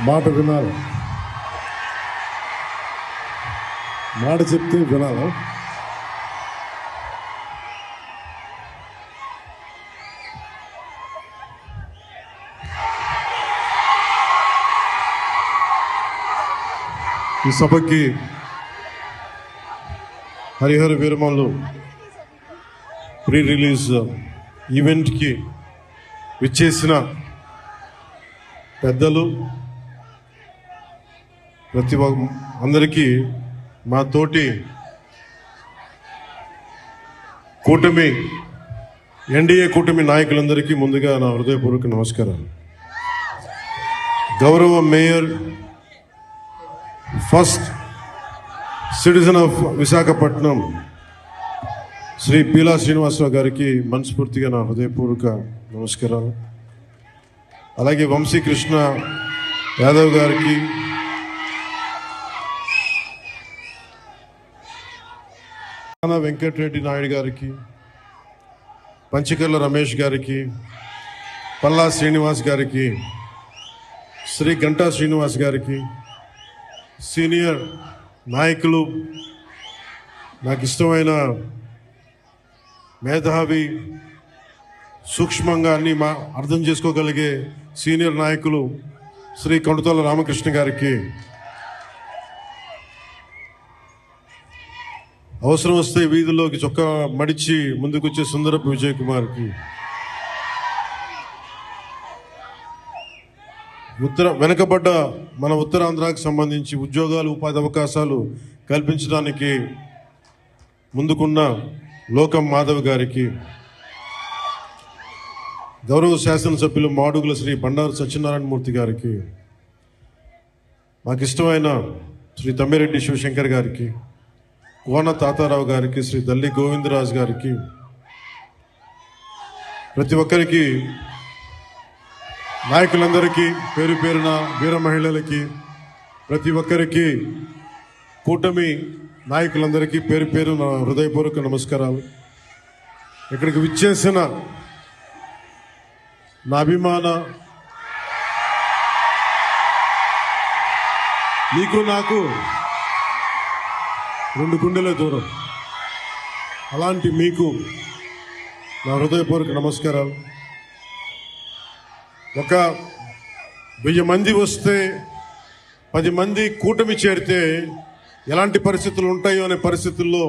మాట వినాలి, మాట చెప్తే వినాలి. ఈ సభకి హరిహర వీరమల్లు ప్రీ రిలీజ్ ఈవెంట్కి విచ్చేసిన పెద్దలు ప్రతి అందరికీ మా తోటి కూటమి ఎన్డీఏ కూటమి నాయకులందరికీ ముందుగా నా హృదయపూర్వక నమస్కారాలు. గౌరవ mayor, first citizen of Visakhapatnam Shri Peela Srinivasarao గారికి మనస్ఫూర్తిగా నా హృదయపూర్వక నమస్కారాలు. అలాగే వంశీకృష్ణ యాదవ్ గారికి, వెంకటరెడ్డి నాయుడు గారికి, పంచకర్ల రమేష్ గారికి, పల్లా శ్రీనివాస్ గారికి, శ్రీ గంటా శ్రీనివాస్ గారికి, సీనియర్ నాయకులు, నాకు ఇష్టమైన మేధావి, సూక్ష్మంగా అన్ని అర్థం చేసుకోగలిగే సీనియర్ నాయకులు శ్రీ కొండతోల రామకృష్ణ గారికి, అవసరం వస్తే వీధుల్లోకి చొక్కా మడిచి ముందుకొచ్చే సుందరపు విజయ్ కుమార్కి, వెనుకబడ్డ మన ఉత్తరాంధ్రాకు సంబంధించి ఉద్యోగాలు, ఉపాధి అవకాశాలు కల్పించడానికి ముందుకున్న లోకం మాధవ్ గారికి, గౌరవ శాసనసభ్యులు మాడుగుల శ్రీ బండారు సత్యనారాయణమూర్తి గారికి, మాకు ఇష్టమైన శ్రీ తమ్మిరెడ్డి శివశంకర్ గారికి, కోన తాతారావు గారికి, శ్రీ దల్లి గోవిందరాజు గారికి, ప్రతి ఒక్కరికి, నాయకులందరికీ, పేరు పేరున వీర మహిళలకి, ప్రతి ఒక్కరికి, కూటమి నాయకులందరికీ పేరు పేరు నా హృదయపూర్వక నమస్కారాలు. ఇక్కడికి విచ్చేసిన నా అభిమాన, నీకు నాకు 2 గుండెల దూరం, అలాంటి మీకు నా హృదయపూర్వక నమస్కారాలు. ఒక 1000 మంది వస్తే 10 మంది కూటమి చేరితే ఎలాంటి పరిస్థితులు ఉంటాయో అనే పరిస్థితుల్లో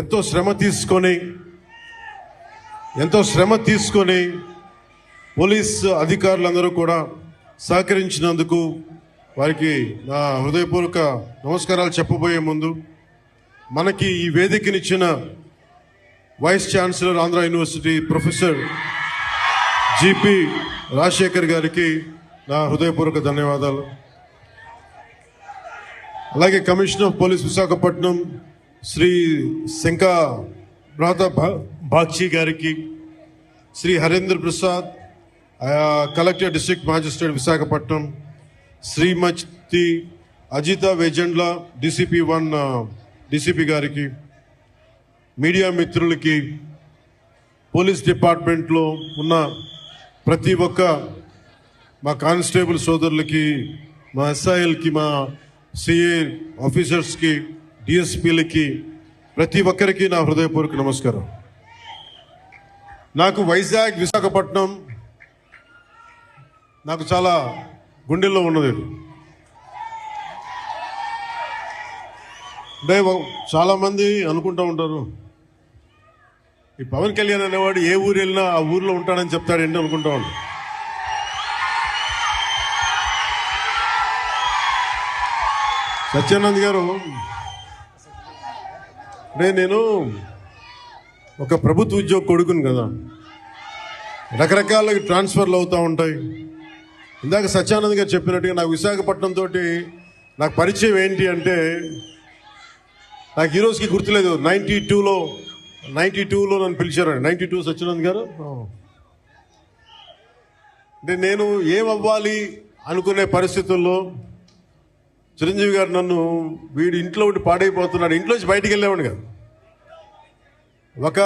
ఎంతో శ్రమ తీసుకొని పోలీస్ అధికారులందరూ కూడా సహకరించినందుకు వారికి నా హృదయపూర్వక నమస్కారాలు చెప్పబోయే ముందు, మనకి ఈ వేదికనిచ్చిన vice chancellor Andhra university professor GP Rajasekhar గారికి నా హృదయపూర్వక ధన్యవాదాలు. అలాగే commissioner of police Visakhapatnam Shri Shanka Bakshi గారికి, Shri Harendra Prasad collector district magistrate Visakhapatnam, Shrimati Ajitha Vejandla DCP 1 DCP గారికి, మీడియా మిత్రులకి, పోలీస్ డిపార్ట్మెంట్లో ఉన్న ప్రతి ఒక్క మా కానిస్టేబుల్ సోదరులకి, మా SILకి, మా CA ఆఫీసర్స్కి, DSPలకి, ప్రతి ఒక్కరికి నా హృదయపూర్వక నమస్కారం. నాకు వైజాగ్, విశాఖపట్నం నాకు చాలా గుండెల్లో ఉన్నది. అంటే చాలామంది అనుకుంటూ ఉంటారు, ఈ పవన్ కళ్యాణ్ అనేవాడు ఏ ఊరు వెళ్ళినా ఆ ఊర్లో ఉంటాడని చెప్తాడేంటి అనుకుంటా ఉంటాడు. సత్యానంద్ గారు, అంటే నేను ఒక ప్రభుత్వ ఉద్యోగ కొడుకుని కదా, రకరకాల ట్రాన్స్ఫర్లు అవుతూ ఉంటాయి. ఇందాక సత్యానంద్ గారు చెప్పినట్టుగా నాకు విశాఖపట్నం తోటి నాకు పరిచయం ఏంటి అంటే, నాకు ఈ రోజుకి గుర్తులేదు. 92లో నన్ను పిలిచారండి. 92 సత్యానంద్ గారు. అంటే నేను ఏమవ్వాలి అనుకునే పరిస్థితుల్లో చిరంజీవి గారు నన్ను, వీడి ఇంట్లో ఉండి పాడైపోతున్నాడు, ఇంట్లోంచి బయటికి వెళ్ళేవాడు కదా. ఒక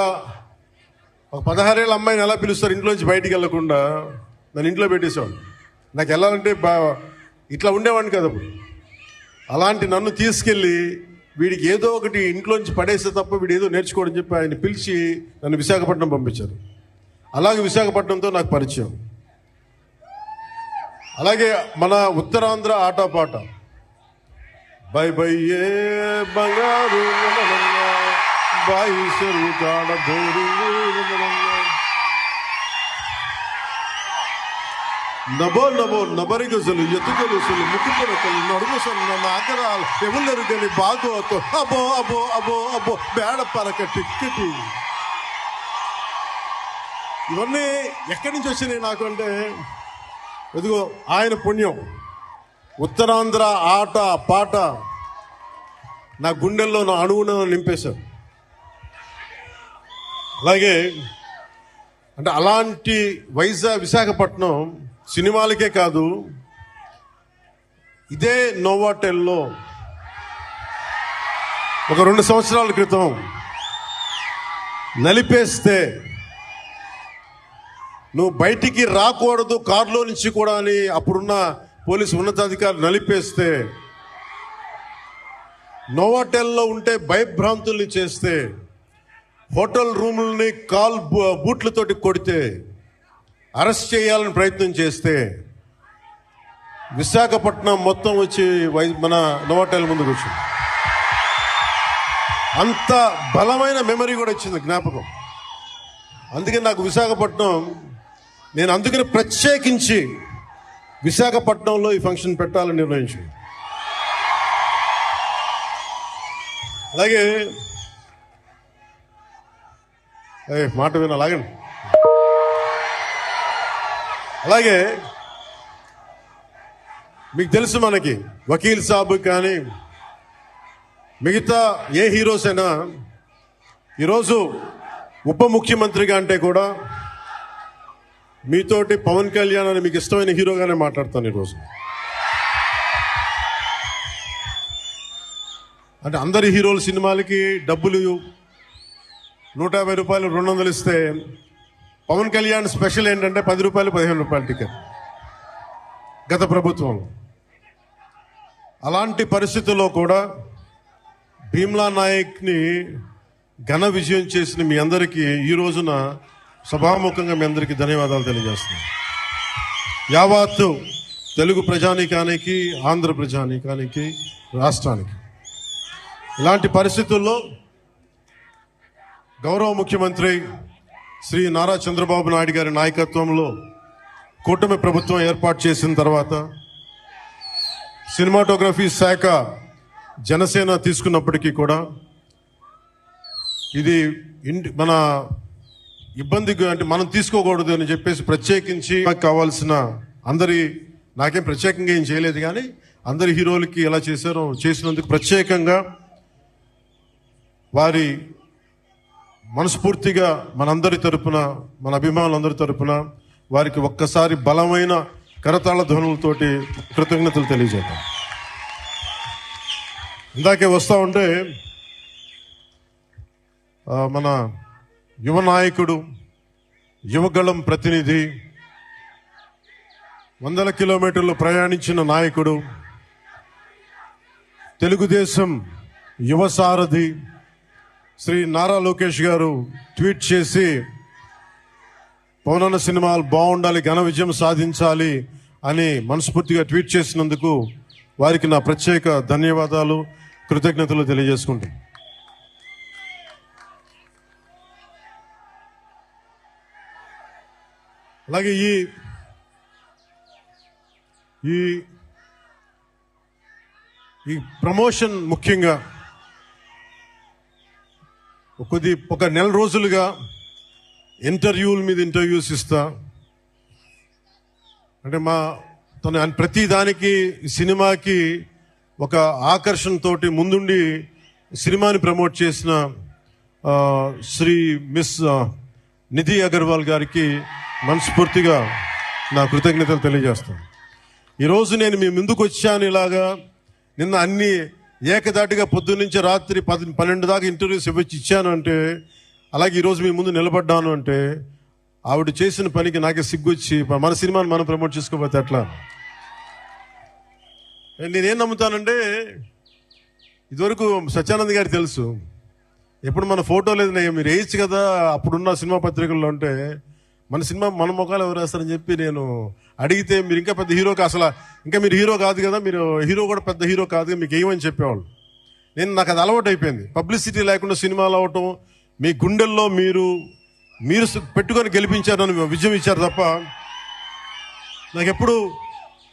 16 ఏళ్ళ అమ్మాయిని ఎలా పిలుస్తారు ఇంట్లోంచి బయటికి వెళ్లకుండా, నన్ను ఇంట్లో పెట్టేసేవాడు. నాకు వెళ్ళాలంటే ఇట్లా ఉండేవాడిని కదా అప్పుడు. అలాంటి నన్ను తీసుకెళ్ళి వీడికి ఏదో ఒకటి ఇంట్లోంచి పడేస్తే తప్ప వీడు ఏదో నేర్చుకోవడం చెప్పి ఆయన పిలిచి నన్ను విశాఖపట్నం పంపించారు. అలాగే విశాఖపట్నంతో నాకు పరిచయం. అలాగే మన ఉత్తరాంధ్ర ఆటపాట బై బై ఏ బంగారు బాయి చెరువుతాడ బోరు నభో నభో నబరిగజలు ఎత్తుగలుసులు ముక్కుపొరకలు నడుముసలు నన్న ఆకరాలు ఎవరు బాగోతో అబో అబో అబో అబో బేడ పరక టిక్కెటి. ఇవన్నీ ఎక్కడి నుంచి వచ్చినాయి నాకు అంటే, ఎదుగో ఆయన పుణ్యం. ఉత్తరాంధ్ర ఆట పాట నా గుండెల్లో నా అణువును నింపేశారు. అలాగే అంటే అలాంటి విశాఖపట్నం సినిమాలకే కాదు, ఇదే నోవాటెల్లో ఒక 2 సంవత్సరాల క్రితం నలిపేస్తే నువ్వు బయటికి రాకూడదు కారులో నుంచి కూడా అని అప్పుడున్న పోలీసు ఉన్నతాధికారులు నలిపేస్తే, నోవాటెల్లో ఉంటే భయభ్రాంతుల్ని చేస్తే, హోటల్ రూముల్ని బూట్లతోటి కొడితే, అరెస్ట్ చేయాలని ప్రయత్నం చేస్తే, విశాఖపట్నం మొత్తం వచ్చి మన నోవాటెల్ ముందుకు వచ్చింది. అంత బలమైన మెమరీ కూడా వచ్చింది, జ్ఞాపకం. అందుకే నాకు విశాఖపట్నం, నేను అందుకని ప్రత్యేకించి విశాఖపట్నంలో ఈ ఫంక్షన్ పెట్టాలని నిర్ణయించింది. అలాగే మాట వినాలాగండి. అలాగే మీకు తెలుసు, మనకి వకీల్ సాబ్ కానీ మిగతా ఏ హీరోస్ అయినా ఈరోజు ఉప ముఖ్యమంత్రిగా అంటే కూడా మీతోటి పవన్ కళ్యాణ్ అని మీకు ఇష్టమైన హీరోగానే మాట్లాడతాను ఈరోజు. అంటే అందరి హీరోల సినిమాలకి డబ్బులు 150 రూపాయలు 200 ఇస్తే, పవన్ కళ్యాణ్ స్పెషల్ ఏంటంటే 10 రూపాయలు 15 రూపాయల టికెట్ గత ప్రభుత్వంలో. అలాంటి పరిస్థితుల్లో కూడా భీమ్లా నాయక్ని ఘన విజయం చేసిన మీ అందరికీ ఈ రోజున సభాముఖంగా మీ అందరికీ ధన్యవాదాలు తెలియజేస్తున్నాను. యావత్తు తెలుగు ప్రజానీకానికి, ఆంధ్ర ప్రజానీకానికి, రాష్ట్రానికి. ఇలాంటి పరిస్థితుల్లో గౌరవ ముఖ్యమంత్రి శ్రీ నారా చంద్రబాబు నాయుడు గారి నాయకత్వంలో కూటమి ప్రభుత్వం ఏర్పాటు చేసిన తర్వాత సినిమాటోగ్రఫీ శాఖ జనసేన తీసుకున్నప్పటికీ కూడా ఇది మన ఇబ్బందిగా, అంటే మనం తీసుకోకూడదు అని చెప్పేసి ప్రత్యేకించి కావాల్సిన నాకేం ప్రత్యేకంగా ఏం చేయలేదు, కానీ అందరి హీరోలకి ఎలా చేశారో చేసినందుకు ప్రత్యేకంగా వారి మనస్ఫూర్తిగా మనందరి తరపున, మన అభిమానులందరి తరపున వారికి ఒక్కసారి బలమైన కరతాళ ధ్వనులతోటి కృతజ్ఞతలు తెలియజేద్దాం. ఇందాకే వస్తూ ఉంటే మన యువ నాయకుడు, యువగళం ప్రతినిధి, 100 కిలోమీటర్లు ప్రయాణించిన నాయకుడు, తెలుగుదేశం యువ సారథి శ్రీ నారా లోకేష్ గారు ట్వీట్ చేసి పవనన్న సినిమాలు బాగుండాలి, ఘన విజయం సాధించాలి అని మనస్ఫూర్తిగా ట్వీట్ చేసినందుకు వారికి నా ప్రత్యేక ధన్యవాదాలు, కృతజ్ఞతలు తెలియజేసుకుంటాను. అలాగే ఈ ప్రమోషన్ ముఖ్యంగా ఒక నెల రోజులుగా ఇంటర్వ్యూల మీద ఇంటర్వ్యూస్ ఇస్తా. అంటే తను ప్రతి దానికి సినిమాకి ఒక ఆకర్షణతోటి ముందుండి సినిమాని ప్రమోట్ చేసిన శ్రీ మిస్ నిధి అగర్వాల్ గారికి మనస్ఫూర్తిగా నా కృతజ్ఞతలు తెలియజేస్తాను. ఈరోజు నేను మీ ముందుకు వచ్చాను ఇలాగా, నిన్న అన్ని ఏకదాటిగా పొద్దున్నుంచి రాత్రి 12 దాకా ఇంటర్వ్యూస్ ఇచ్చాను అంటే, అలాగే ఈరోజు మీ ముందు నిలబడ్డాను అంటే ఆవిడ చేసిన పనికి నాకే సిగ్గొచ్చి మన సినిమాని మనం ప్రమోట్ చేసుకోకపోతే ఎట్లా? నేనేం నమ్ముతానంటే, ఇదివరకు సత్యానంద్ గారికి తెలుసు, ఎప్పుడు మన ఫోటో లేదు మీరు వేయచ్చు కదా అప్పుడున్న సినిమా పత్రికల్లో అంటే, మన సినిమా మన ముఖాలు ఎవరు వేస్తారని చెప్పి నేను అడిగితే, మీరు ఇంకా పెద్ద హీరోకి అసలు ఇంకా మీరు హీరో కాదు కదా, మీరు హీరో కూడా పెద్ద హీరో కాదు మీకు ఏమని చెప్పేవాళ్ళు. నాకు అది అలవాటు అయిపోయింది. పబ్లిసిటీ లేకుండా సినిమాలు అవటం, మీ గుండెల్లో మీరు పెట్టుకొని గెలిపించారు, నన్ను విజయం ఇచ్చారు తప్ప నాకు ఎప్పుడు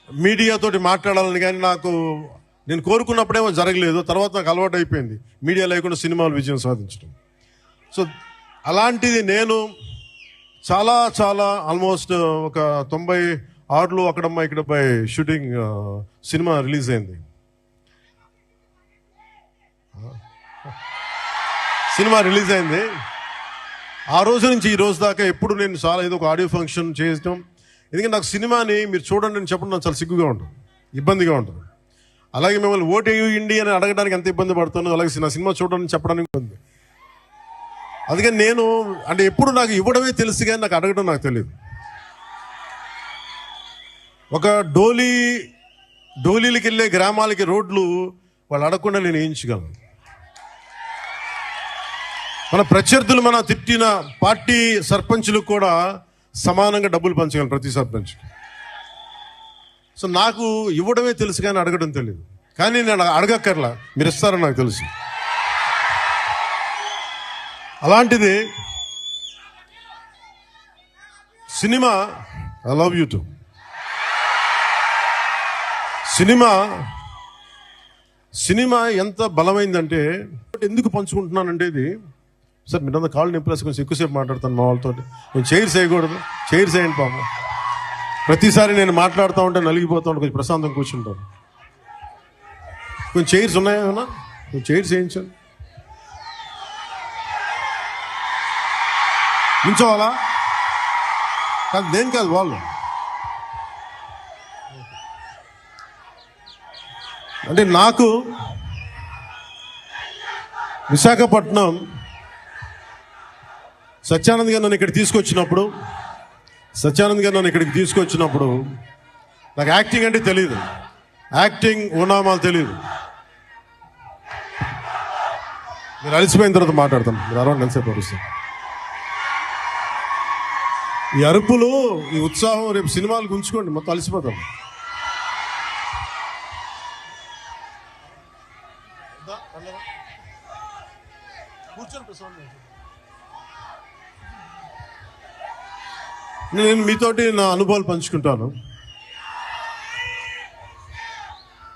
మీడియాతోటి మాట్లాడాలని కానీ నేను కోరుకున్నప్పుడేమో జరగలేదు. తర్వాత నాకు అలవాటు అయిపోయింది మీడియా లేకుండా సినిమాలు విజయం సాధించడం. సో అలాంటిది నేను చాలా చాలా ఆల్మోస్ట్ ఒక 96లో అక్కడమ్మా ఇక్కడపై షూటింగ్ సినిమా రిలీజ్ అయింది. ఆ రోజు నుంచి ఈ రోజు దాకా ఎప్పుడు నేను చాలా ఏదో ఒక ఆడియో ఫంక్షన్ చేయడం. ఎందుకంటే నాకు సినిమాని మీరు చూడండి అని చెప్పడం నాకు చాలా సిగ్గుగా ఉంటుంది, ఇబ్బందిగా ఉంటుంది. అలాగే మిమ్మల్ని ఓటు వేయండి అని అడగడానికి ఎంత ఇబ్బంది పడుతున్నాను, అలాగే నా సినిమా చూడడానికి చెప్పడానికి ఇబ్బంది. అందుకని నేను అంటే ఎప్పుడు నాకు ఇవ్వడమే తెలుసు కానీ నాకు అడగడం నాకు తెలియదు. ఒక డోలీలకి వెళ్ళే గ్రామాలకి రోడ్లు వాళ్ళు అడగకుండా నేను వేయించగలను. మన ప్రత్యర్థులు మన తిట్టిన పార్టీ సర్పంచులకు కూడా సమానంగా డబ్బులు పంచగలను ప్రతి సర్పంచ్కి. సో నాకు ఇవ్వడమే తెలుసు కానీ అడగడం తెలియదు. కానీ నేను అడగక్కర్లా, మీరు ఇస్తారని నాకు తెలుసు. అలాంటిది cinema I love you to cinema ఎంత బలమైందంటే, ఎందుకు పంచుకుంటున్నానంటే, ఇది సార్ మీరంతా కాళ్ళు నింపలేసి కొంచెం ఎక్కువసేపు మాట్లాడతాను మా వాళ్ళతో. కొంచెం చైర్స్ వేయకూడదు, చైర్స్ వేయండి పాపం. ప్రతిసారి నేను మాట్లాడుతూ ఉంటే నలిగిపోతూ ఉంటే కొంచెం ప్రశాంతం కూర్చుంటాను. కొంచెం చైర్స్ ఉన్నాయా? కొంచెం చైర్స్ వేయించండి. నించోవాలా? కాదు, నేను కాదు, వాళ్ళు. అంటే నాకు విశాఖపట్నం సత్యానంద్ గారు నన్ను ఇక్కడికి తీసుకొచ్చినప్పుడు నాకు యాక్టింగ్ అంటే తెలియదు, యాక్టింగ్ ఓనామాలు తెలియదు. మీరు అలసిపోయిన తర్వాత మాట్లాడతాను, మీరు అరవై ఎంతసేపు అరుస్తాను. ఈ అరుపులు, ఈ ఉత్సాహం రేపు సినిమాలకు ఉంచుకోండి, మొత్తం అలసిపోతాం. నేను మీతోటి నా అనుభవాలు పంచుకుంటాను.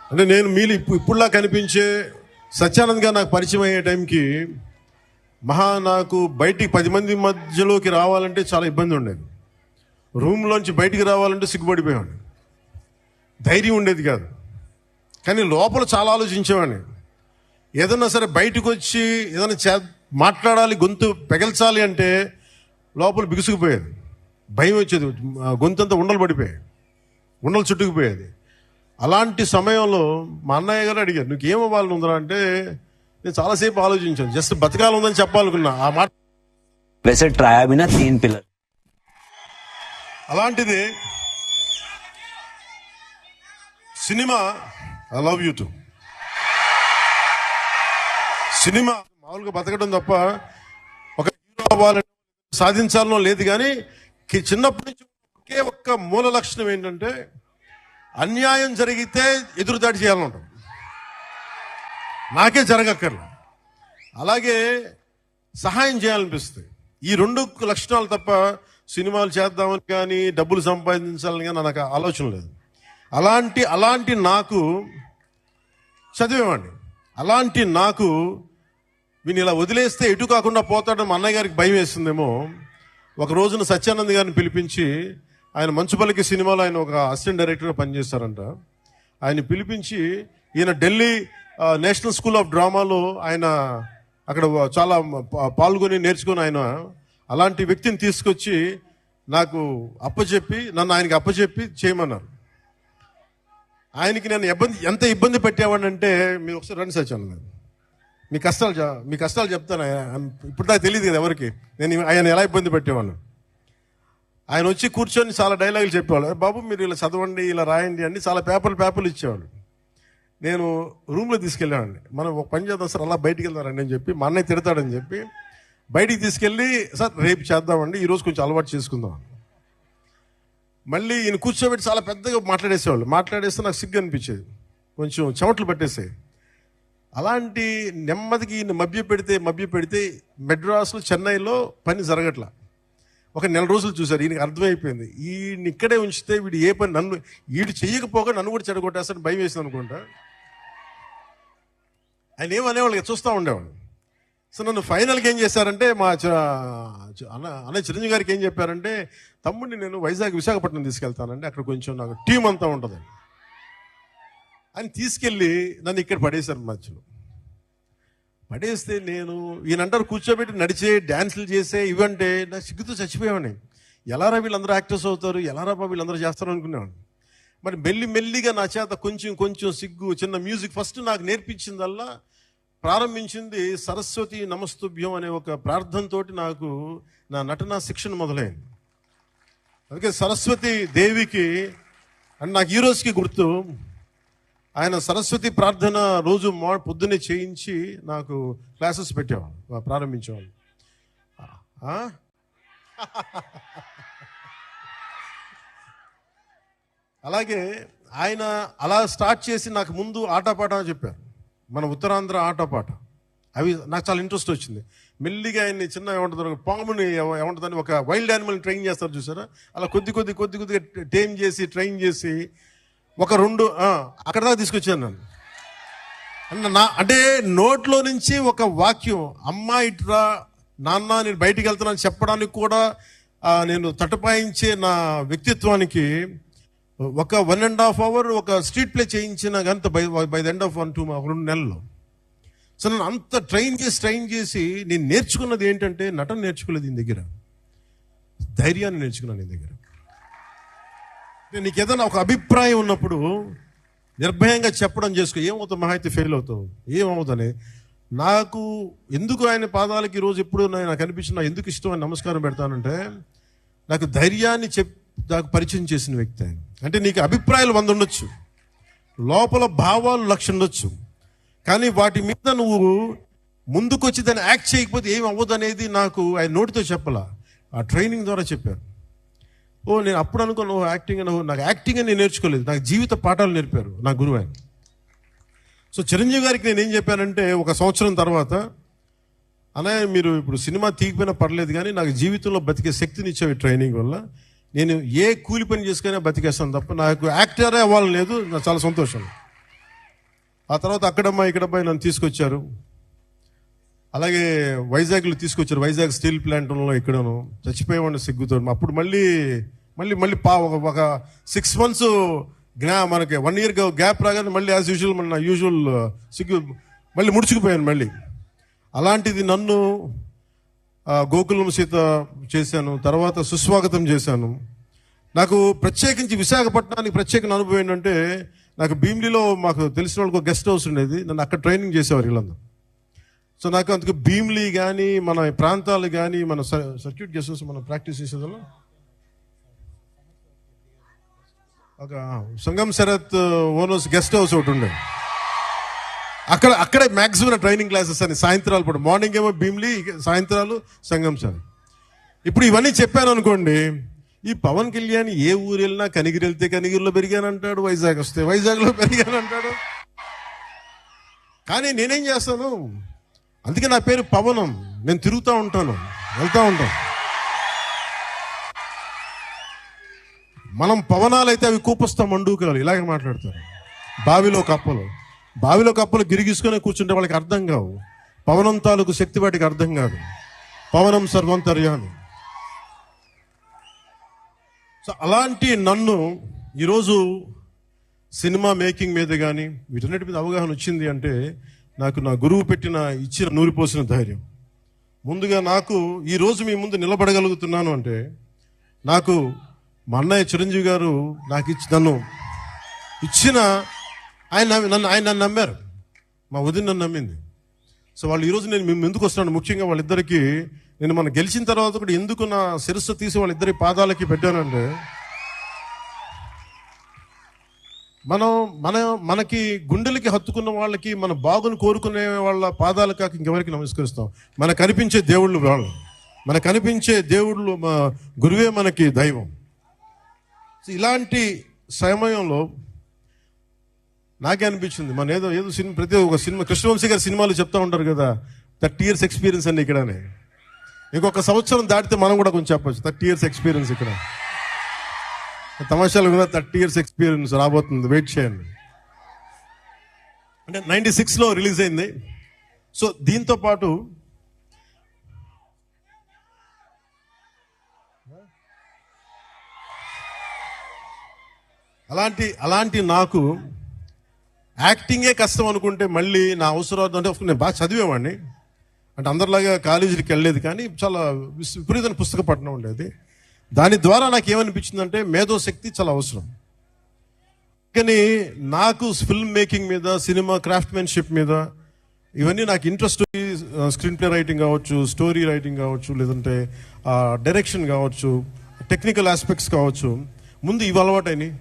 అంటే నేను మీరు ఇప్పుడులా కనిపించే సత్యానంద్ గారు నాకు పరిచయం అయ్యే టైంకి నాకు బయటికి 10 మంది మధ్యలోకి రావాలంటే చాలా ఇబ్బంది ఉండేది. రూమ్లోంచి బయటికి రావాలంటే సిగ్గుపడిపోయాడు, ధైర్యం ఉండేది కాదు. కానీ లోపల చాలా ఆలోచించేవాడిని. ఏదన్నా సరే బయటకు వచ్చి ఏదైనా మాట్లాడాలి, గొంతు పెగల్చాలి అంటే లోపల బిగుసుకుపోయేది, భయం వచ్చేది, గొంతంతా ఉండలు పడిపోయాయి, ఉండలు చుట్టుకుపోయేది. అలాంటి సమయంలో మా అన్నయ్య గారు అడిగారు, నువ్వు ఏమవ్వాలని ఉందా అంటే, నేను చాలాసేపు ఆలోచించాను. జస్ట్ బతకాలి ఉందని చెప్పాలనుకున్నా. ఆ మాట అలాంటిది cinema I love you to cinema మామూలుగా బతకడం తప్ప ఒక హీరో అవ్వాలని సాధించాలనో లేదు. కానీ చిన్నప్పటి నుంచి ఒకే ఒక్క మూల లక్షణం ఏంటంటే, అన్యాయం జరిగితే ఎదురుదాడి చేయాలంటాం. నాకే జరగక్కర్లా, అలాగే సహాయం చేయాలనిపిస్తుంది. ఈ 2 లక్షణాలు తప్ప సినిమాలు చేద్దామని కానీ డబ్బులు సంపాదించాలని కానీ నాకు ఆలోచన లేదు. అలాంటి నాకు చదివేవాడిని. అలాంటి నాకు వీని ఇలా వదిలేస్తే ఎటు కాకుండా పోతాడని మా అన్నయ్య గారికి భయం వేస్తుందేమో. ఒక రోజున సత్యానంద్ గారిని పిలిపించి, ఆయన మంచుపల్లికి సినిమాలో ఆయన ఒక అసిస్టెంట్ డైరెక్టర్గా పనిచేస్తారంట. ఆయన పిలిపించి, ఈయన ఢిల్లీ నేషనల్ స్కూల్ ఆఫ్ డ్రామాలో ఆయన అక్కడ చాలా పాల్గొని నేర్చుకుని, ఆయన అలాంటి వ్యక్తిని తీసుకొచ్చి నాకు నన్ను ఆయనకి అప్పచెప్పి చేయమన్నారు. ఆయనకి నేను ఎంత ఇబ్బంది పెట్టేవాడినంటే, మీరు ఒకసారి రండి సత్యానంద్ గారు, మీ కష్టాలు చెప్తాను. ఇప్పుడు దాకా తెలియదు కదా ఎవరికి నేను ఆయన ఎలా ఇబ్బంది పెట్టేవాడిని. ఆయన వచ్చి కూర్చొని చాలా డైలాగులు చెప్పేవాళ్ళు. బాబు మీరు ఇలా చదవండి, ఇలా రాయండి అని చాలా పేపర్లు ఇచ్చేవాళ్ళు. నేను రూమ్లో తీసుకెళ్ళానండి. మనం ఒక పని చేద్దాం సార్, అలా బయటికి వెళ్తారండి అని చెప్పి, మా అన్నయ్య తిడతాడని చెప్పి బయటికి తీసుకెళ్ళి, సార్ రేపు చేద్దామండి, ఈరోజు కొంచెం అలవాటు చేసుకుందాం. మళ్ళీ ఈయన కూర్చోబెట్టి చాలా పెద్దగా మాట్లాడేసేవాళ్ళు. మాట్లాడేస్తే నాకు సిగ్గు అనిపించేది, కొంచెం చెమటలు పట్టేసాయి. అలాంటి నెమ్మదికి ఈయన మభ్య పెడితే మెడ్రాస్లో, చెన్నైలో పని జరగట్లా. ఒక నెల రోజులు చూశారు. ఈయనకి అర్థమైపోయింది, ఈయన ఇక్కడే ఉంచితే వీడు ఏ పని వీడు చెయ్యకపోగా నన్ను కూడా చెడగొట్టేస్తాను భయం వేసింది అనుకుంటా. ఆయన ఏమనేవాళ్ళు, చూస్తూ ఉండేవాళ్ళు. సో నన్ను ఫైనల్గా ఏం చేశారంటే, మా అన్నయ్య చిరంజీవి గారికి ఏం చెప్పారంటే, తమ్ముడిని నేను విశాఖపట్నం తీసుకెళ్తానండి, అక్కడ కొంచెం నాకు టీం అంతా ఉంటుంది అని తీసుకెళ్ళి నన్ను ఇక్కడ పడేశారు. మధ్యలో పడేస్తే నేను ఈయనంటారు కూర్చోబెట్టి నడిచే, డ్యాన్సులు చేసే, ఇవంటే నాకు సిగ్గుతో చచ్చిపోయామని. ఎలారా వీళ్ళందరూ యాక్టర్స్ అవుతారు, ఎలారా వీళ్ళందరూ చేస్తారు అనుకునేవాడిని. మరి మెల్లిగా నా చేత కొంచెం సిగ్గు, చిన్న మ్యూజిక్ ఫస్ట్ నాకు నేర్పించిందల్లా, ప్రారంభించింది సరస్వతి నమస్తుభ్యం అనే ఒక ప్రార్థనతోటి నాకు నా నటన శిక్షణ మొదలైంది. అందుకే సరస్వతి దేవికి అండ్ నాకు ఈ రోజుకి గుర్తు, ఆయన సరస్వతి ప్రార్థన రోజు పొద్దున్నే చేయించి నాకు క్లాసెస్ పెట్టేవాళ్ళు, ప్రారంభించేవాళ్ళు. అలాగే ఆయన అలా స్టార్ట్ చేసి నాకు ముందు ఆటపాట చెప్పారు, మన ఉత్తరాంధ్ర ఆటపాట. అవి నాకు చాలా ఇంట్రెస్ట్ వచ్చింది. మెల్లిగా ఆయన్ని చిన్న ఏమంటుంది, పాముని ఏమంటుందని ఒక వైల్డ్ యానిమల్ని ట్రైన్ చేస్తారు చూసారా, అలా కొద్దిగా ట్రైన్ చేసి ఒక 2 అక్కడ దాకా తీసుకొచ్చాను నన్ను. అంటే నోట్లో నుంచి ఒక వాక్యం, అమ్మా ఇట్రా నాన్న నేను బయటికి వెళ్తున్నాను చెప్పడానికి కూడా నేను తటపాయించే నా వ్యక్తిత్వానికి ఒక 1.5 hour ఒక స్ట్రీట్ ప్లే చేయించిన అంత బై ద ఎండ్ ఆఫ్ 2 నెలల్లో. సో నన్ను అంత ట్రైన్ చేసి నేను నేర్చుకున్నది ఏంటంటే, నటన నేర్చుకోలేదు ఈయన దగ్గర, ధైర్యాన్ని నేర్చుకున్నాను ఈయన దగ్గర. నీకు ఏదైనా ఒక అభిప్రాయం ఉన్నప్పుడు నిర్భయంగా చెప్పడం చేసుకో, ఏమవుతావు, మహా అయితే ఫెయిల్ అవుతావు, ఏమవుతానే. నాకు ఎందుకు ఆయన పాదాలకి ఈరోజు ఎప్పుడు నాకు అనిపించిన ఎందుకు ఇష్టం అని నమస్కారం పెడతానంటే, నాకు ధైర్యాన్ని నాకు పరిచయం చేసిన వ్యక్తి ఆయన. అంటే నీకు అభిప్రాయాలు 100 ఉండొచ్చు, లోపల భావాలు 1,00,000 ఉండొచ్చు, కానీ వాటి మీద నువ్వు ముందుకొచ్చి దాన్ని యాక్ట్ చేయకపోతే ఏమి అవ్వదు అనేది నాకు ఆయన నోటితో చెప్పాల, ఆ ట్రైనింగ్ ద్వారా చెప్పారు. నేను అప్పుడు అనుకున్నాను నాకు యాక్టింగ్ అని నేను నేర్చుకోలేదు, నాకు జీవిత పాఠాలు నేర్పారు నా గురువు ఆయన. సో చిరంజీవి గారికి నేను ఏం చెప్పానంటే, 1 సంవత్సరం తర్వాత, అన్నయ్య మీరు ఇప్పుడు సినిమా తీగిపోయినా పర్లేదు కానీ నాకు జీవితంలో బతికే శక్తిని ఇచ్చేవి ట్రైనింగ్ వల్ల, నేను ఏ కూలి పని చేసుకునే బతికేస్తాను తప్ప నాకు యాక్టరే అవ్వాలని లేదు, నాకు చాలా సంతోషం. ఆ తర్వాత అక్కడమ్మా ఇక్కడమ్మా నన్ను తీసుకొచ్చారు. అలాగే వైజాగ్లో తీసుకొచ్చారు, వైజాగ్ స్టీల్ ప్లాంట్లో ఇక్కడను చచ్చిపోయేవాడిని సిగ్గుతో. అప్పుడు మళ్ళీ ఒక 6 months మనకి 1 year గ్యాప్ రాగానే మళ్ళీ యాజ్ యూజువల్ మన యూజువల్ సిగ్గు మళ్ళీ ముడుచుకుపోయాను మళ్ళీ. అలాంటిది నన్ను గోకులం సీత చేశాను, తర్వాత సుస్వాగతం చేశాను. నాకు ప్రత్యేకించి విశాఖపట్నానికి ప్రత్యేక అనుభవం ఏంటంటే, నాకు భీమిలీలో మాకు తెలిసిన వాళ్ళకి గెస్ట్ హౌస్ ఉండేది, నన్ను అక్కడ ట్రైనింగ్ చేసేవారు వీళ్ళందరూ. సో నాకు అందుకు భీమిలీ కానీ మన ప్రాంతాలు కానీ మన సర్క్యూట్ గెస్ట్ హౌస్ మనం ప్రాక్టీస్ చేసేదాం. ఒక సంగం శరత్ ఓనర్స్ గెస్ట్ హౌస్ ఒకటి ఉండే, అక్కడే మ్యాక్సిమం ట్రైనింగ్ క్లాసెస్ అని సాయంత్రాలు పూట, మార్నింగ్ ఏమో భీమిలీ, సాయంత్రాలు సంగం శరత్. ఇప్పుడు ఇవన్నీ చెప్పాను అనుకోండి, ఈ పవన్ కళ్యాణ్ ఏ ఊరు వెళ్ళినా కనిగిరి వెళ్తే కనిగిరిలో పెరిగానంటాడు, వైజాగ్ వస్తే వైజాగ్లో పెరిగానంటాడు. కానీ నేనేం చేస్తాను, అందుకే నా పేరు పవనం, నేను తిరుగుతూ ఉంటాను, వెళ్తూ ఉంటాను. మనం పవనాలు అయితే అవి కూపస్తా మండూకాలు ఇలాగే మాట్లాడతారు. బావిలో కప్పలు గిరిగిసుకొని కూర్చుంటే వాళ్ళకి అర్థం కావు, పవనం తాలూకు శక్తి వాటికి అర్థం కాదు. పవనం సర్వంతర్యామి. సో అలాంటి నన్ను ఈరోజు సినిమా మేకింగ్ మీద కానీ వీటన్నిటి మీద అవగాహన వచ్చింది అంటే, నాకు నా గురువు ఇచ్చిన నూరిపోసిన ధైర్యం. ముందుగా నాకు ఈరోజు మీ ముందు నిలబడగలుగుతున్నాను అంటే, నాకు మా అన్నయ్య చిరంజీవి గారు నాకు నన్ను ఇచ్చిన ఆయన నన్ను నమ్మారు, మా వదిన నన్ను నమ్మింది. సో వాళ్ళు ఈరోజు నేను మేము ఎందుకు వస్తున్నాను, ముఖ్యంగా వాళ్ళిద్దరికి నేను మనం గెలిచిన తర్వాత కూడా ఎందుకు నా శిరస్సు తీసి వాళ్ళిద్దరి పాదాలకి పెట్టానంటే, మనకి గుండెలకి హత్తుకున్న వాళ్ళకి, మన బాగును కోరుకునే వాళ్ళ పాదాలు కాక ఇంకెవరికి నమస్కరిస్తాం. మనకు కనిపించే దేవుళ్ళు వాళ్ళు, మనకు కనిపించే దేవుళ్ళు గురువే మనకి దైవం. ఇలాంటి సమయంలో నాకే అనిపించింది, మన ఏదో సినిమా, ప్రతి ఒక సినిమా కృష్ణవంశీ గారి సినిమాలు చెప్తా ఉంటారు కదా, 30 years ఎక్స్పీరియన్స్ అండి ఇక్కడనే. ఇంకొక సంవత్సరం దాటితే మనం కూడా కొంచెం చెప్పచ్చు 30 years ఎక్స్పీరియన్స్ ఇక్కడ. తమాషాలు కూడా 30 years ఎక్స్పీరియన్స్ రాబోతుంది, వెయిట్ చేయండి. అంటే 96లో రిలీజ్ అయింది. సో దీంతో పాటు అలాంటి నాకు యాక్టింగే కష్టం అనుకుంటే, మళ్ళీ నా అవసరం అంటే నేను బాగా చదివేవాడిని, అంటే అందరిలాగా కాలేజీకి వెళ్ళలేదు, కానీ చాలా విపరీతమైన పుస్తక పఠనం ఉండేది. దాని ద్వారా నాకు ఏమనిపించిందంటే మేధోశక్తి చాలా అవసరం. కానీ నాకు ఫిల్మ్ మేకింగ్ మీద, సినిమా క్రాఫ్ట్మెన్షిప్ మీద ఇవన్నీ నాకు ఇంట్రెస్ట్. స్క్రీన్ ప్లే రైటింగ్ కావచ్చు, స్టోరీ రైటింగ్ కావచ్చు, లేదంటే డైరెక్షన్ కావచ్చు, టెక్నికల్ ఆస్పెక్ట్స్ కావచ్చు, ముందు ఇవి అలవాటైనాయి,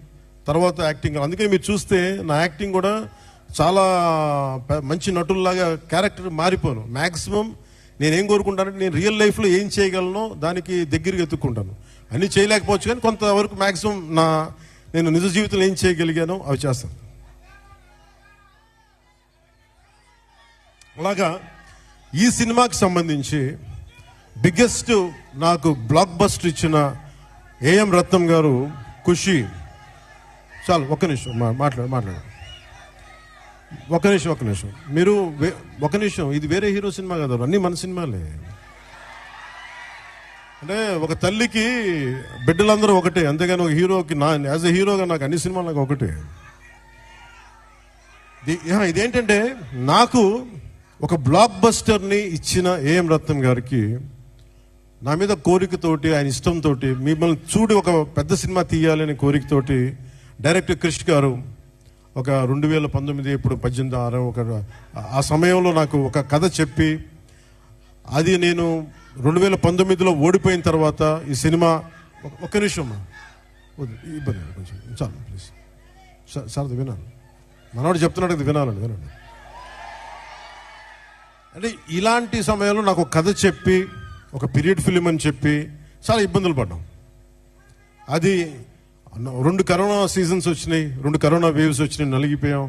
తర్వాత యాక్టింగ్. అందుకని మీరు చూస్తే నా యాక్టింగ్ కూడా చాలా మంచి నటుల్లాగా క్యారెక్టర్ మారిపోను. మ్యాక్సిమం నేనేం కోరుకుంటానంటే, నేను రియల్ లైఫ్లో ఏం చేయగలనో దానికి దగ్గరగా ఎత్తుక్కుంటాను. అన్నీ చేయలేకపోవచ్చు, కానీ కొంతవరకు మ్యాక్సిమం నేను నిజ జీవితంలో ఏం చేయగలిగానో అవి చేస్తాను. అలాగా ఈ సినిమాకి సంబంధించి బిగ్గెస్ట్ నాకు బ్లాక్ బస్టర్ ఇచ్చిన ఏఎం రత్నం గారు, ఖుషి. చాలు ఒక్క నిమిషం మాట్లాడు ఒక్క నిమిషం మీరు ఒక నిమిషం. ఇది వేరే హీరో సినిమా కదా, అన్నీ మన సినిమాలే. అంటే ఒక తల్లికి బిడ్డలందరూ ఒకటే, అంతేగాని ఒక హీరోకి యాజ్ ఎ హీరోగా నాకు అన్ని సినిమాలు నాకు ఒకటే. ఇదేంటంటే, నాకు ఒక బ్లాక్ బస్టర్ని ఇచ్చిన ఏఎం రత్నం గారికి నా మీద కోరికతోటి, ఆయన ఇష్టంతో, మిమ్మల్ని చూడి ఒక పెద్ద సినిమా తీయాలని కోరికతోటి డైరెక్టర్ క్రిష్ గారు ఒక 2019 ఇప్పుడు 18 ఆ సమయంలో నాకు ఒక కథ చెప్పి, అది నేను 2019లో ఓడిపోయిన తర్వాత ఈ సినిమా ఒక్క నిమిషం ఇబ్బంది కొంచెం చాలు ప్లీజ్ సార్, అది వినాలి, మనవాడు చెప్తున్నాడు, అది వినాలి. అంటే ఇలాంటి సమయంలో నాకు ఒక కథ చెప్పి, ఒక పీరియడ్ ఫిలిం అని చెప్పి చాలా ఇబ్బందులు పడ్డాం. అది 2 కరోనా సీజన్స్ వచ్చినాయి, 2 కరోనా వేవ్స్ వచ్చినాయి, నలిగిపోయాం.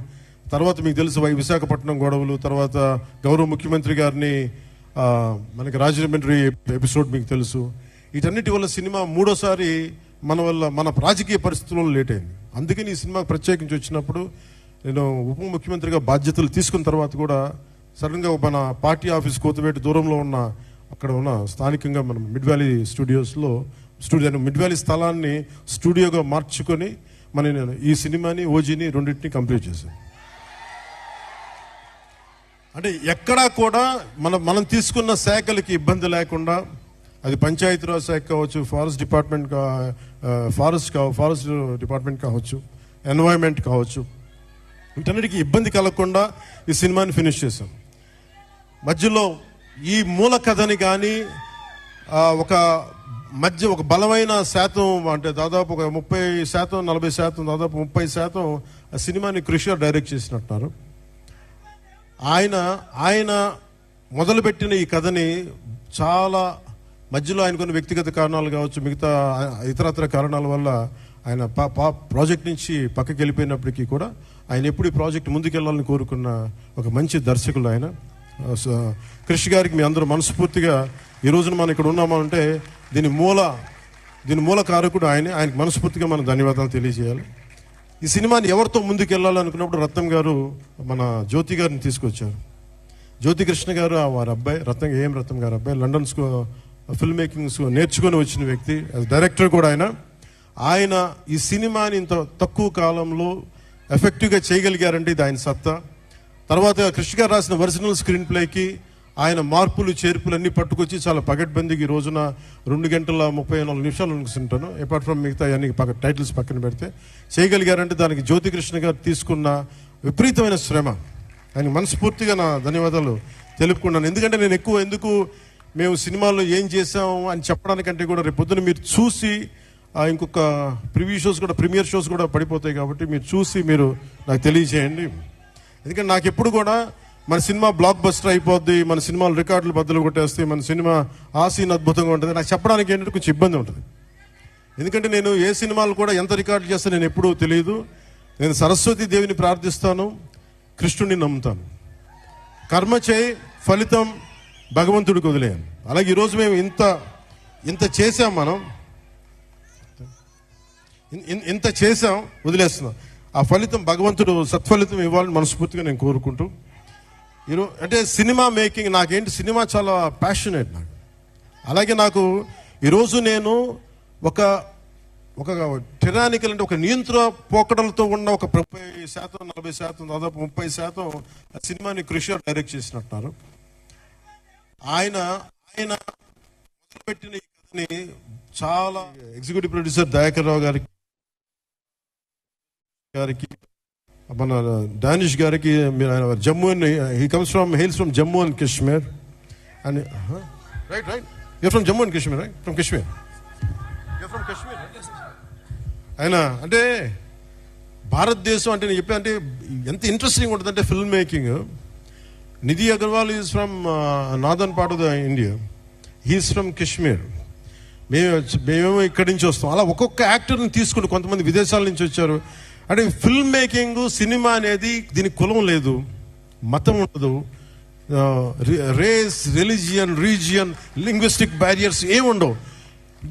తర్వాత మీకు తెలుసు విశాఖపట్నం గొడవలు, తర్వాత గౌరవ ముఖ్యమంత్రి గారిని మనకి రాజమండ్రి ఎపిసోడ్ మీకు తెలుసు. వీటన్నిటి వల్ల సినిమా 3వసారి మన రాజకీయ పరిస్థితుల్లో లేట్ అయింది. అందుకని ఈ సినిమా ప్రత్యేకించి వచ్చినప్పుడు నేను ఉప ముఖ్యమంత్రిగా బాధ్యతలు తీసుకున్న తర్వాత కూడా సడన్గా మన పార్టీ ఆఫీస్ కోతవేటి దూరంలో ఉన్న అక్కడ ఉన్న స్థానికంగా మనం మిడ్ వ్యాలీ స్టూడియోస్లో మిడ్ వ్యాలీ స్థలాన్ని స్టూడియోగా మార్చుకొని నేను ఈ సినిమాని, ఓజీని రెండింటిని కంప్లీట్ చేశాను. అంటే ఎక్కడా కూడా మనం తీసుకున్న శాఖలకి ఇబ్బంది లేకుండా, అది పంచాయతీరాజ్ శాఖ కావచ్చు, ఫారెస్ట్ డిపార్ట్మెంట్ కావచ్చు, ఎన్వైరన్మెంట్ కావచ్చు, వీటన్నిటికీ ఇబ్బంది కలగకుండా ఈ సినిమాని ఫినిష్ చేశాం. మధ్యలో ఈ మూల కథని కానీ ఒక బలమైన శాతం, అంటే దాదాపు ఒక 30%, 40%, దాదాపు 30% ఆ సినిమాని క్రిష్ గారు డైరెక్ట్ చేసినట్టున్నారు. ఆయన మొదలుపెట్టిన ఈ కథని చాలా మధ్యలో ఆయన కొన్ని వ్యక్తిగత కారణాలు కావచ్చు, మిగతా ఇతరత్ర కారణాల వల్ల ఆయన ప్రాజెక్ట్ నుంచి పక్కకి వెళ్ళిపోయినప్పటికీ కూడా ఆయన ఎప్పుడు ఈ ప్రాజెక్ట్ ముందుకెళ్లాలని కోరుకున్న ఒక మంచి దర్శకులు ఆయన. క్రిష్ గారికి మీ అందరూ మనస్ఫూర్తిగా ఈ రోజున మనం ఇక్కడ ఉన్నామంటే దీని మూల కారకుడు ఆయనకి మనస్ఫూర్తిగా మనం ధన్యవాదాలు తెలియజేయాలి. ఈ సినిమాని ఎవరితో ముందుకు వెళ్ళాలనుకున్నప్పుడు రత్నం గారు మన జ్యోతి గారిని తీసుకొచ్చారు. జ్యోతి కృష్ణ గారు వారి అబ్బాయి, ఏఎం రత్నం గారి అబ్బాయి, లండన్ ఫిల్మ్ మేకింగ్ నేర్చుకొని వచ్చిన వ్యక్తి, డైరెక్టర్ కూడా ఆయన ఈ సినిమాని ఇంత తక్కువ కాలంలో ఎఫెక్టివ్గా చేయగలిగారంటే ఇది ఆయన సత్తా. తర్వాత కృష్ణ గారు రాసిన ఒరిజినల్ స్క్రీన్ ప్లేకి ఆయన మార్పులు చేర్పులు అన్ని పట్టుకొచ్చి చాలా పగడ్బందీకి ఈ రోజున 2 గంటల 34 నిమిషాలు అనుకుంటాను, అపార్ట్ ఫ్రమ్ మిగతా అన్ని టైటిల్స్ పక్కన పెడితే చేయగలిగారంటే దానికి జ్యోతి కృష్ణ గారు తీసుకున్న విపరీతమైన శ్రమ. ఆయన మనస్ఫూర్తిగా నా ధన్యవాదాలు తెలుపుకున్నాను. ఎందుకంటే నేను ఎందుకు మేము సినిమాల్లో ఏం చేసాం అని చెప్పడానికంటే కూడా రేపు పొద్దున మీరు చూసి ఇంకొక ప్రీమియర్ షోస్ కూడా పడిపోతాయి కాబట్టి మీరు చూసి మీరు నాకు తెలియజేయండి. ఎందుకంటే నాకు ఎప్పుడు కూడా మన సినిమా బ్లాక్ బస్టర్ అయిపోద్ది, మన సినిమాలు రికార్డులు బద్దలు కొట్టేస్తాయి, మన సినిమా ఆ సీన్ అద్భుతంగా ఉంటుంది, నాకు చెప్పడానికి ఏంటంటే కొంచెం ఇబ్బంది ఉంటుంది. ఎందుకంటే నేను ఏ సినిమాలు కూడా ఎంత రికార్డు చేస్తాను నేను ఎప్పుడూ తెలియదు. నేను సరస్వతి దేవిని ప్రార్థిస్తాను, కృష్ణుడిని నమ్ముతాను. కర్మ చేయి, ఫలితం భగవంతుడికి వదిలేయాను. అలాగే ఈరోజు మేము ఇంత చేసాం, మనం ఇంత చేసాం, వదిలేస్తున్నాం. ఆ ఫలితం భగవంతుడు సత్ఫలితం ఇవ్వాలని మనస్ఫూర్తిగా నేను కోరుకుంటూ ఈరోజు అంటే సినిమా మేకింగ్ నాకేంటి, సినిమా చాలా ప్యాషనేట్ నాకు. అలాగే నాకు ఈరోజు నేను ఒక టెరానికల్ అంటే ఒక నియంత్రణ పోకడలతో ఉన్న ఒక 30%, 40%, దాదాపు 30% ఆ సినిమాని కృషి డైరెక్ట్ చేసినట్టున్నారు. ఆయన మొదలుపెట్టిన ఈ కథని చాలా ఎగ్జిక్యూటివ్ ప్రొడ్యూసర్ దయాకర్ రావు గారికి, మన డానిష్ గారికి, Jammu and hails from Jammu and Kashmir and right your from Jammu and Kashmir, right from Kashmir, your from Kashmir. ఆయన అంటే భారతదేశం అంటే నేను చెప్పా అంటే ఎంత ఇంట్రెస్టింగ్ ఉంటుందంటే film making. Nidhi Agarwal is from northern part of the India, he is from Kashmir. మేమేమో ఇక్కడి నుంచి వస్తాం. అలా ఒక్కొక్క యాక్టర్ని తీసుకుంటూ కొంతమంది విదేశాల నుంచి వచ్చారు. అంటే ఫిల్మ్ మేకింగ్, సినిమా అనేది దీనికి కులం లేదు, మతం ఉండదు, race, religion, region, linguistic barriers ఏముండవు.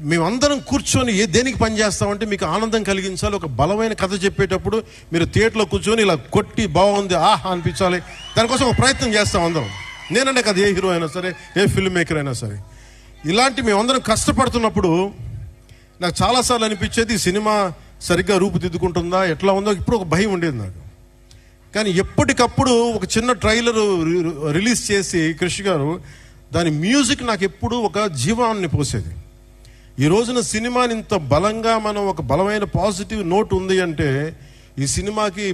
మేమందరం కూర్చొని దేనికి పనిచేస్తామంటే మీకు ఆనందం కలిగించాలి. ఒక బలమైన కథ చెప్పేటప్పుడు మీరు థియేటర్లో కూర్చొని ఇలా కొట్టి బాగుంది ఆహా అనిపించాలి, దానికోసం ఒక ప్రయత్నం చేస్తాం అందరం. నేనంటే కదా, ఏ హీరో అయినా సరే, ఏ ఫిల్మ్ మేకర్ అయినా సరే, ఇలాంటి మేమందరం కష్టపడుతున్నప్పుడు నాకు చాలాసార్లు అనిపించేది ఈ సినిమా సరిగ్గా రూపుదిద్దుకుంటుందా, ఎట్లా ఉందో ఇప్పుడు ఒక భయం ఉండేది నాకు. కానీ ఎప్పటికప్పుడు ఒక చిన్న ట్రైలర్ రిలీజ్ చేసి కృషి గారు దాని మ్యూజిక్ నాకు ఎప్పుడు ఒక జీవాన్ని పోసేది. ఈ రోజున సినిమాని ఇంత బలంగా మనం ఒక బలమైన పాజిటివ్ నోట్ ఉంది అంటే ఈ సినిమాకి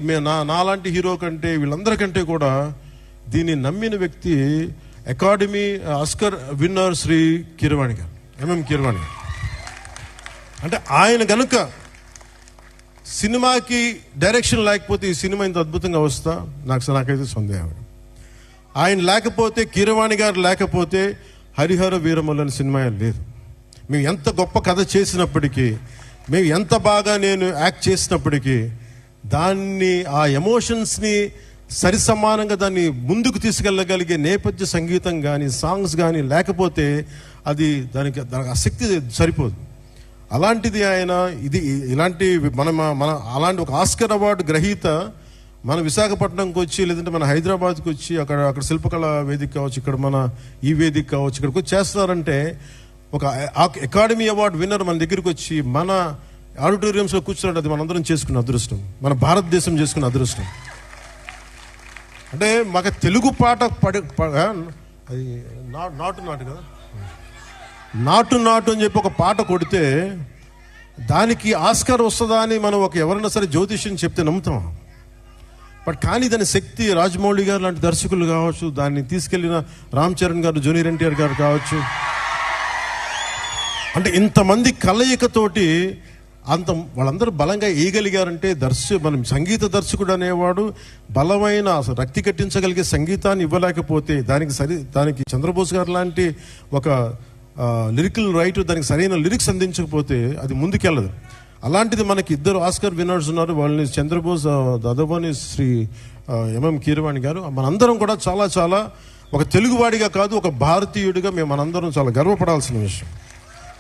నాలాంటి హీరో కంటే వీళ్ళందరికంటే కూడా దీన్ని నమ్మిన వ్యక్తి Academy Oscar winner Shri Keeravani garu, MM Keeravani గారు. అంటే ఆయన కనుక సినిమాకి డైరెక్షన్ లేకపోతే ఈ సినిమా ఇంత అద్భుతంగా వస్తా నాకైతే సందేహం. ఆయన లేకపోతే, కీరవాణి గారు లేకపోతే హరిహర వీరమల్లు అనే సినిమా లేదు. మేము ఎంత గొప్ప కథ చేసినప్పటికీ, మేము ఎంత బాగా నేను యాక్ట్ చేసినప్పటికీ దాన్ని, ఆ ఎమోషన్స్ని సరిసమానంగా దాన్ని ముందుకు తీసుకెళ్ళగలిగే నేపథ్య సంగీతం కానీ, సాంగ్స్ కానీ లేకపోతే దానికి ఆ శక్తి సరిపోదు. అలాంటిది ఆయన ఇలాంటి మన అలాంటి ఒక ఆస్కర్ అవార్డు గ్రహీత మన విశాఖపట్నంకి వచ్చి, లేదంటే మన హైదరాబాద్కి వచ్చి అక్కడ శిల్పకళ వేదిక కావచ్చు, ఇక్కడ మన ఈ వేదిక కావచ్చు, ఇక్కడికి వచ్చి చేస్తున్నారంటే ఒక అకాడమీ అవార్డు విన్నర్ మన దగ్గరికి వచ్చి మన ఆడిటోరియంస్లో కూర్చున్నట్టు అది మనందరం చేసుకున్న అదృష్టం, మన భారతదేశం చేసుకున్న అదృష్టం. అంటే మాకు తెలుగు పాట అది నాటు కదా, నాటు అని చెప్పి ఒక పాట కొడితే దానికి ఆస్కార్ వస్తుందా అని మనం ఎవరైనా సరే జ్యోతిష్యం చెప్తే నమ్ముతాం. బట్ కానీ దాని శక్తి రాజమౌళి గారు లాంటి దర్శకులు కావచ్చు, దాన్ని తీసుకెళ్లిన రామ్ చరణ్ గారు, జూనియర్ ఎన్టీఆర్ గారు కావచ్చు, అంటే ఇంతమంది కలయికతోటి వాళ్ళందరూ బలంగా వేయగలిగారంటే మనం సంగీత దర్శకుడు అనేవాడు బలమైన రక్తి కట్టించగలిగే సంగీతాన్ని ఇవ్వలేకపోతే, దానికి చంద్రబోస్ గారు లాంటి ఒక లిరికల్ రైటర్ దానికి సరైన లిరిక్స్ అందించకపోతే అది ముందుకెళ్ళదు. అలాంటిది మనకి 2 ఆస్కర్ విన్నర్స్ ఉన్నారు. వాళ్ళని చంద్రబోస్, దాదాపు శ్రీ ఎంఎం కీరవాణి గారు. మనందరం కూడా చాలా చాలా ఒక తెలుగువాడిగా కాదు, ఒక భారతీయుడిగా మనందరం చాలా గర్వపడాల్సిన విషయం.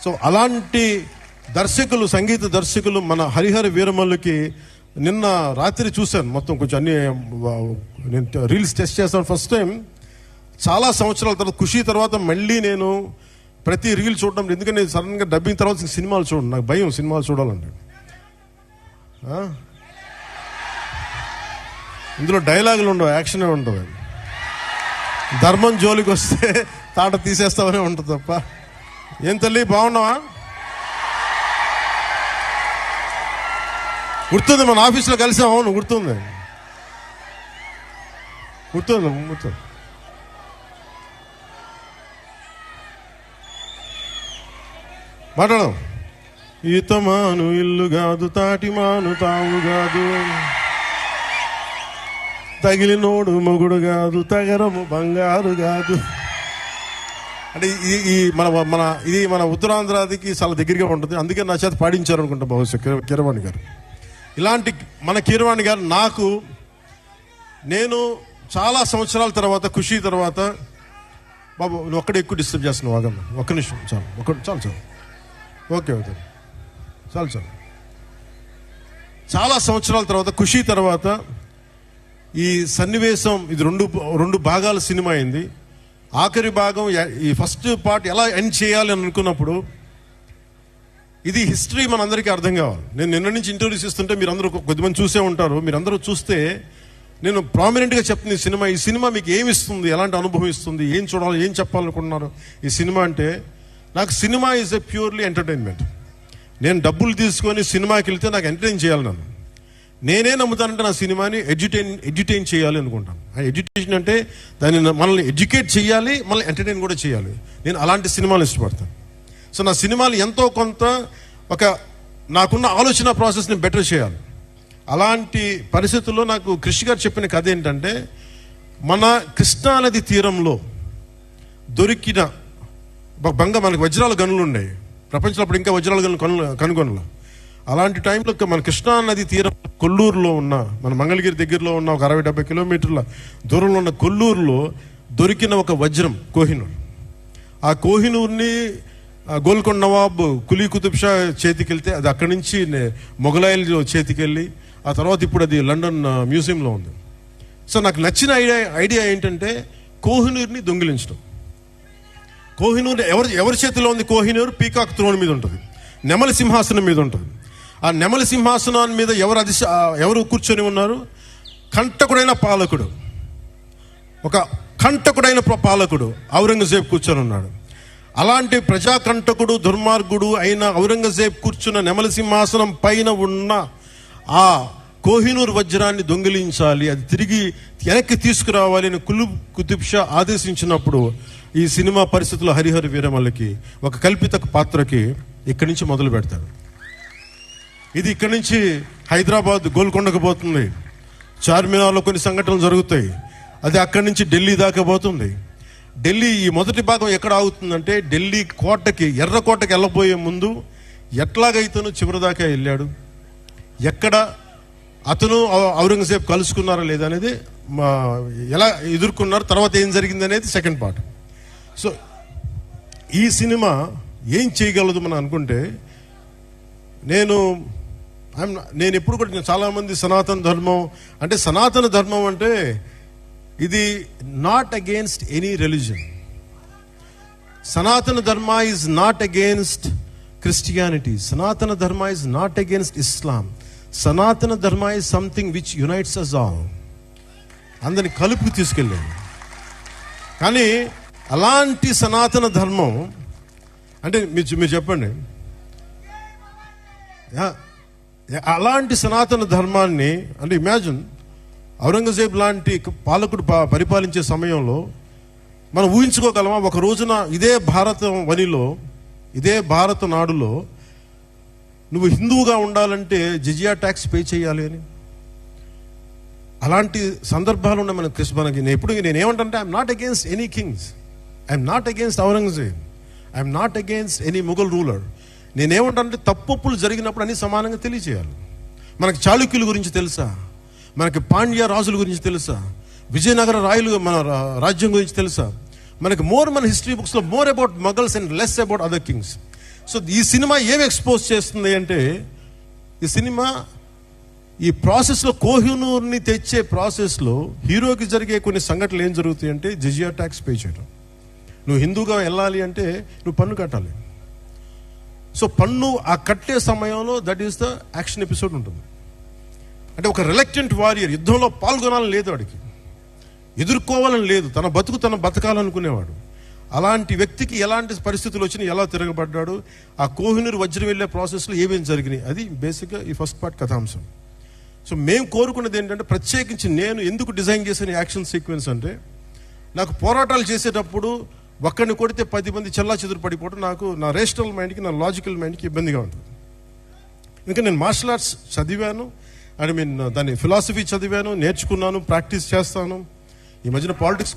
సో అలాంటి దర్శకులు, సంగీత దర్శకులు మన హరిహర వీరమల్లుకి నిన్న రాత్రి చూశాను మొత్తం, కొంచెం అన్ని నేను రీల్స్ టెస్ట్ చేస్తాను ఫస్ట్ టైం చాలా సంవత్సరాల తర్వాత. ఖుషి తర్వాత మళ్ళీ నేను ప్రతి రీల్ చూడడం, ఎందుకంటే నేను సడన్గా డబ్బింగ్ తర్వాత సినిమాలు చూడండి, నాకు భయం సినిమాలు చూడాలంటే. ఇందులో డైలాగులు ఉండవు, యాక్షనే ఉండవు. ధర్మం జోలికి వస్తే తాట తీసేస్తామనే ఉంటుంది తప్ప. ఏం తల్లి బాగున్నావా? గుర్తుంది, మన ఆఫీస్లో కలిసాం. అవును గుర్తుంది. మాట్లాడదాం. ఈతమాను ఇల్లు కాదు, తాటిమాను తావు కాదు, తగిలినోడు మొగుడు కాదు, తగరము బంగారు కాదు. అంటే ఈ మన ఉత్తరాంధ్రాదికి చాలా దగ్గరగా ఉంటుంది. అందుకే నా చేత పాడించారు అనుకుంటా బహుశా కీరవాణి గారు. ఇలాంటి మన కీరవాణి గారు నేను చాలా సంవత్సరాల తర్వాత, ఖుషీ తర్వాత, బాబు నువ్వు ఒక్కడే ఎక్కువ డిస్టర్బ్ చేస్తున్నావు, వాగమ్మ ఒక్క నిమిషం చాలు, చాలు ఓకే చాలు. చాలా సంవత్సరాల తర్వాత, ఖుషీ తర్వాత ఈ సన్నివేశం, ఇది రెండు భాగాల సినిమా అయింది. ఆఖరి భాగం, ఈ ఫస్ట్ పార్ట్ ఎలా ఎండ్ చేయాలి అని అనుకున్నప్పుడు, ఇది హిస్టరీ మనందరికీ అర్థం కావాలి. నేను నిన్న నుంచి ఇంటర్వ్యూస్ ఇస్తుంటే మీరందరూ కొద్దిమంది చూసే ఉంటారు. మీరందరూ చూస్తే నేను ప్రామినెంట్గా చెప్తుంది, ఈ సినిమా మీకు ఏమి ఇస్తుంది, ఎలాంటి అనుభవం ఇస్తుంది, ఏం చూడాలి, ఏం చెప్పాలనుకుంటున్నారు ఈ సినిమా అంటే. నాకు cinema is a purely entertainment. నేను డబ్బులు తీసుకొని సినిమాకి వెళ్తే నాకు ఎంటర్టైన్ చేయాలి. నేనే నమ్ముతానంటే నా సినిమాని ఎడ్యుటైన్ చేయాలి అనుకుంటాను. ఆ ఎడ్యుటేషన్ అంటే దాన్ని మనల్ని ఎడ్యుకేట్ చేయాలి, మనల్ని ఎంటర్టైన్ కూడా చేయాలి. నేను అలాంటి సినిమాలు ఇష్టపడతాను. సో నా సినిమాలు ఎంతో కొంత నాకున్న ఆలోచన ప్రాసెస్ని బెటర్ చేయాలి. అలాంటి పరిస్థితుల్లో నాకు కృషి గారు చెప్పిన కథ ఏంటంటే, మన కృష్ణానది తీరంలో దొరికిన మనకు వజ్రాల గనులు ఉన్నాయి. ప్రపంచంలో అప్పుడు ఇంకా వజ్రాల గనులు కనుగొనలు. అలాంటి టైంలో మన కృష్ణానది తీరం కొల్లూరులో ఉన్న, మన మంగళగిరి దగ్గరలో ఉన్న ఒక 60-70 కిలోమీటర్ల దూరంలో ఉన్న కొల్లూరులో దొరికిన ఒక వజ్రం కోహినూర్. ఆ కోహినూర్ని గోల్కొండ నవాబ్ కులీ కుతుబ్ షా చేతికి వెళ్తే అది అక్కడి నుంచి మొఘలాయిల చేతికి వెళ్ళి ఆ తర్వాత ఇప్పుడు అది లండన్ మ్యూజియంలో ఉంది. సో నాకు నచ్చిన ఐడియా ఏంటంటే కోహినూర్ని దొంగిలించడం. కోహినూర్ ఎవరి చేతిలో ఉంది? కోహినూర్ పీకాక్ త్రోన్ మీద ఉంటుంది, నెమలి సింహాసనం మీద ఉంటుంది. ఆ నెమలి సింహాసనాన్ని మీద ఎవరు కూర్చొని ఉన్నారు? కంటకుడైన పాలకుడు, ఒక కంటకుడైన పాలకుడు ఔరంగజేబ్ కూర్చొని ఉన్నాడు. అలాంటి ప్రజాకంటకుడు, దుర్మార్గుడు అయిన ఔరంగజేబ్ కూర్చున్న నెమలి సింహాసనం పైన ఉన్న ఆ కోహినూర్ వజ్రాన్ని దొంగిలించాలి, అది తిరిగి వెనక్కి తీసుకురావాలి అని కులీ కుతుబ్ షా ఆదేశించినప్పుడు ఈ సినిమా పరిస్థితుల్లో హరిహర వీరమల్లకి ఒక కల్పిత పాత్రకి ఇక్కడి నుంచి మొదలు పెడతాడు. ఇది ఇక్కడి నుంచి హైదరాబాద్ గోల్కొండకు పోతుంది, చార్మినార్లో కొన్ని సంఘటనలు జరుగుతాయి, అది అక్కడి నుంచి ఢిల్లీ దాకా పోతుంది. ఢిల్లీ ఈ మొదటి భాగం ఎక్కడ ఆగుతుందంటే, ఢిల్లీ కోటకి, ఎర్రకోటకి వెళ్ళబోయే ముందు ఎట్లాగైతేనో చివరి దాకా వెళ్ళాడు, ఎక్కడ అతను ఔరంగజేబ్ కలుసుకున్నారా లేదా అనేది, ఎలా ఎదుర్కొన్నారు, తర్వాత ఏం జరిగింది అనేది సెకండ్ పార్ట్. సో ఈ సినిమా ఏం చేయగలదు మనం అనుకుంటే, నేను ఎప్పుడు కూడా, చాలామంది సనాతన ధర్మం అంటే ఇది నాట్ అగేన్స్ట్ ఎనీ రిలీజన్. సనాతన Dharma is not against Christianity. సనాతన Dharma is not against Islam. Sanatana Dharma is something which unites us all. అందరిని కలుపుకు తీసుకెళ్ళాను. కానీ అలాంటి సనాతన ధర్మం అంటే మీరు చెప్పండి, అలాంటి సనాతన ధర్మాన్ని అంటే ఇమాజిన్, ఔరంగజేబ్ లాంటి పాలకుడు పరిపాలించే సమయంలో మనం ఊహించుకోగలమా? ఒక రోజున ఇదే భారత వనిలో, ఇదే భారత నాడులో నువ్వు హిందువుగా ఉండాలంటే జిజియా ట్యాక్స్ పే చేయాలి అని. అలాంటి సందర్భాలు ఉన్నాయి మనకి. నేనేమంటే I'm not against any kings, I'm not against Aurangzeb, I'm not against any Mughal ruler. నేనేమంటే తప్పులు జరిగినప్పుడు అన్ని సమానంగా తెలియచేయాలి. మనకి చాళుక్యుల గురించి తెలుసా? మనకి పాండ్య రాజుల గురించి తెలుసా? విజయనగర మన రాజ్యం గురించి తెలుసా? మనకి మన హిస్టరీ బుక్స్లో more about Mughals and less about other Kings. So ఈ సినిమా ఏమి ఎక్స్పోజ్ చేస్తుంది అంటే, ఈ సినిమా ఈ ప్రాసెస్లో, కోహినూర్ని తెచ్చే ప్రాసెస్లో హీరోకి జరిగే కొన్ని సంఘటనలు ఏం జరుగుతాయి అంటే, జిజియా ట్యాక్స్ పే చేయడం. నువ్వు హిందూగా వెళ్ళాలి అంటే నువ్వు పన్ను కట్టాలి. సో పన్ను ఆ కట్టే సమయంలో that is the action episode ఉంటుంది. అంటే ఒక రిలక్టెంట్ వారియర్, యుద్ధంలో పాల్గొనాలని లేదు వాడికి, ఎదుర్కోవాలని లేదు, తన బతకాలనుకునేవాడు. అలాంటి వ్యక్తికి ఎలాంటి పరిస్థితులు వచ్చినాయి, ఎలా తిరగబడ్డాడు, ఆ కోహినూర్ వజ్రం వెళ్ళే ప్రాసెస్లో ఏమేమి జరిగినాయి, అది బేసిక్గా ఈ ఫస్ట్ పార్ట్ కథాంశం. సో మేము కోరుకున్నది ఏంటంటే, ప్రత్యేకించి నేను ఎందుకు డిజైన్ చేసిన యాక్షన్ సీక్వెన్స్ అంటే, నాకు పోరాటాలు చేసేటప్పుడు ఒక్కడిని కొడితే 10 మంది చెల్లా చెదురు పడిపోవడం నాకు నా రేషనల్ మైండ్కి, నా లాజికల్ మైండ్కి ఇబ్బందిగా ఉంటుంది. ఇంకా నేను మార్షల్ ఆర్ట్స్ చదివాను, దాన్ని ఫిలాసఫీ చదివాను, నేర్చుకున్నాను, ప్రాక్టీస్ చేస్తాను. ఈ మధ్యన పాలిటిక్స్